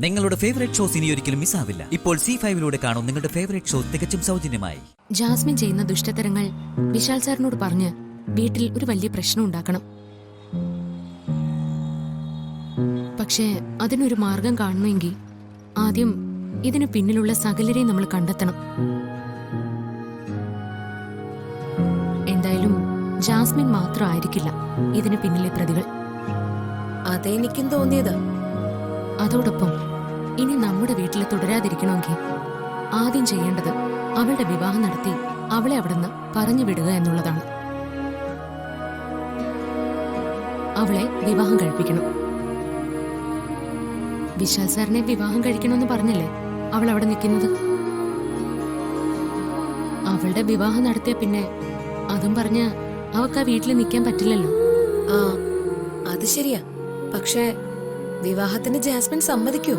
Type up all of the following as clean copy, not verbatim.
നിങ്ങളുടെ favourite shows ഇനി ഒരിക്കലും മിസ്സാവില്ല. ഇപ്പോൾ C5-ലൂടെ കാണും നിങ്ങളുടെ ഫേവറേറ്റ് ഷോ തികച്ചും സൗജന്യമായി. ജാസ്മിൻ ചെയ്യുന്ന ദുഷ്ടതരങ്ങൾ വിശാൽ സാറിനോട് പറഞ്ഞ് വീട്ടിൽ ഒരു വലിയ പ്രശ്നം ഉണ്ടാക്കണം. പക്ഷേ അതിനൊരു മാർഗം കാണണമെങ്കിൽ ആദ്യം ഇതിനു പിന്നിലുള്ള സകലരെയും നമ്മൾ കണ്ടെത്തണം. എന്തായാലും ജാസ്മിൻ മാത്രമായിരിക്കില്ല ഇതിന് പിന്നിലെ പ്രതികൾ. അതെനിക്കും തോന്നിയത്. അതോടൊപ്പം ഇനി നമ്മുടെ വീട്ടിൽ തുടരാതിരിക്കണമെങ്കിൽ ആദ്യം ചെയ്യേണ്ടത് അവളുടെ വിവാഹം നടത്തി അവളെ അവിടുന്ന് പറഞ്ഞു വിടുക എന്നുള്ളതാണ്. അവളെ വിവാഹം കഴിപ്പിക്കണം. വിശാൽ സാറിനെ വിവാഹം കഴിക്കണമെന്ന് പറഞ്ഞല്ലേ അവൾ അവിടെ നിൽക്കുന്നത്. അവളുടെ വിവാഹം നടത്തിയ പിന്നെ അതും പറഞ്ഞ് അവൾക്ക് ആ വീട്ടിൽ നിൽക്കാൻ പറ്റില്ലല്ലോ. ആ അത് ശരിയാ. പക്ഷേ വിവാഹത്തിന് ജാസ്മിൻ സമ്മതിക്കൂ?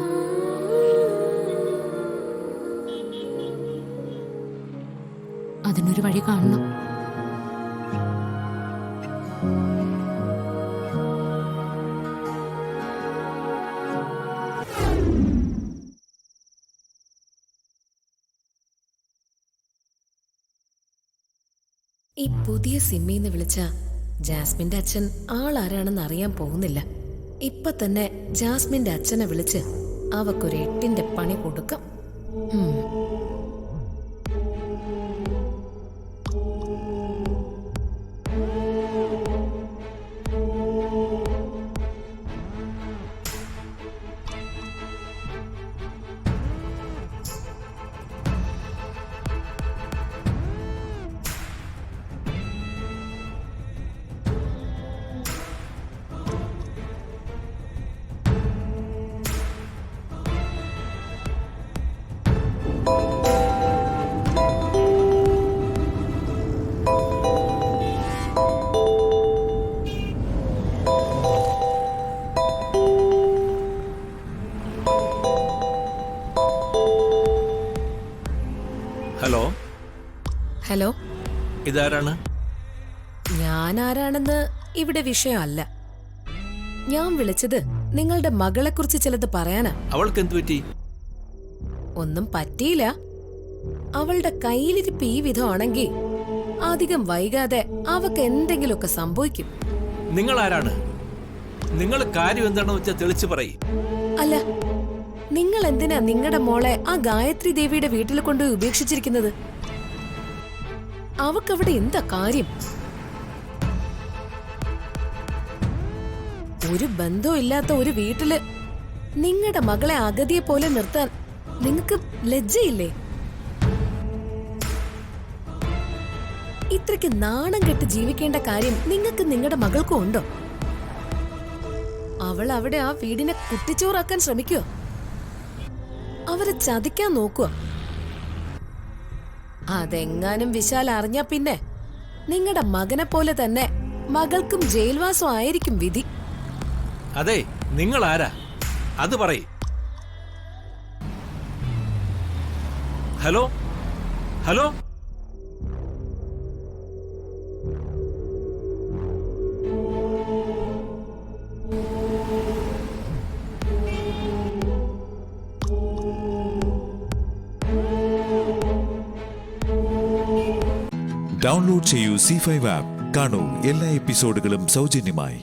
അതിനൊരു വഴി കാണണം. ഈ പുതിയ സിമ്മിന്ന് വിളിച്ച ജാസ്മിന്റെ അച്ഛൻ ആളാരാണെന്ന് അറിയാൻ പോകുന്നില്ല. ഇപ്പൊ തന്നെ ജാസ്മിന്റെ അച്ഛനെ വിളിച്ച് അവക്കൊരു 8ന്റെ പണി കൊടുക്കാം. ഹലോ ഹലോ, ഇതാരാണ്? ഞാൻ ആരാണെന്ന് ഇവിടെ വിഷയമല്ല. ഞാൻ വിളിച്ചത് നിങ്ങളുടെ മകളെ കുറിച്ച് ചിലത് പറയാനാ. അവൾക്ക് എന്ത് പറ്റി? ഒന്നും പറ്റിയില്ല. അവളുടെ കയ്യിലിരിപ്പ് ഈ വിധമാണെങ്കിൽ അധികം വൈകാതെ അവക്ക് എന്തെങ്കിലുമൊക്കെ സംഭവിക്കും. നിങ്ങൾ ആരാണ്? നിങ്ങൾ കാര്യം എന്താണെന്ന് വെച്ചാൽ തെളിച്ചു പറയും. അല്ല, നിങ്ങൾ എന്തിനാ നിങ്ങളുടെ മോളെ ആ ഗായത്രി ദേവിയുടെ വീട്ടിൽ കൊണ്ടുപോയി ഉപേക്ഷിച്ചിരിക്കുന്നത്? അവക്കവിടെ എന്താ കാര്യം? ഒരു ബന്ധവും ഇല്ലാത്ത ഒരു വീട്ടില് നിങ്ങളുടെ മകളെ അഗതിയെ പോലെ നിർത്താൻ നിങ്ങൾക്ക് ലജ്ജയില്ലേ? ഇത്രയ്ക്ക് നാണം കെട്ട് ജീവിക്കേണ്ട കാര്യം നിങ്ങൾക്ക് നിങ്ങളുടെ മകൾക്കും ഉണ്ടോ? അവൾ അവിടെ ആ വീടിനെ കുട്ടിച്ചോറാക്കാൻ ശ്രമിക്കുവോ? അവരെ ചതിക്കാൻ നോക്കുക. അതെങ്ങാനും വിശാൽ അറിഞ്ഞാ പിന്നെ നിങ്ങളുടെ മകനെ പോലെ തന്നെ മകൾക്കും ജയിൽവാസം ആയിരിക്കും വിധി. അതെ, നിങ്ങൾ ആരാ അത് പറയ്. ഹലോ ഹലോ, ഡൗൺലോഡ് ചെയ്യൂ C5 ആപ്പ്. കാണൂ എല്ലാ എപ്പിസോഡുകളും സൗജന്യമായി.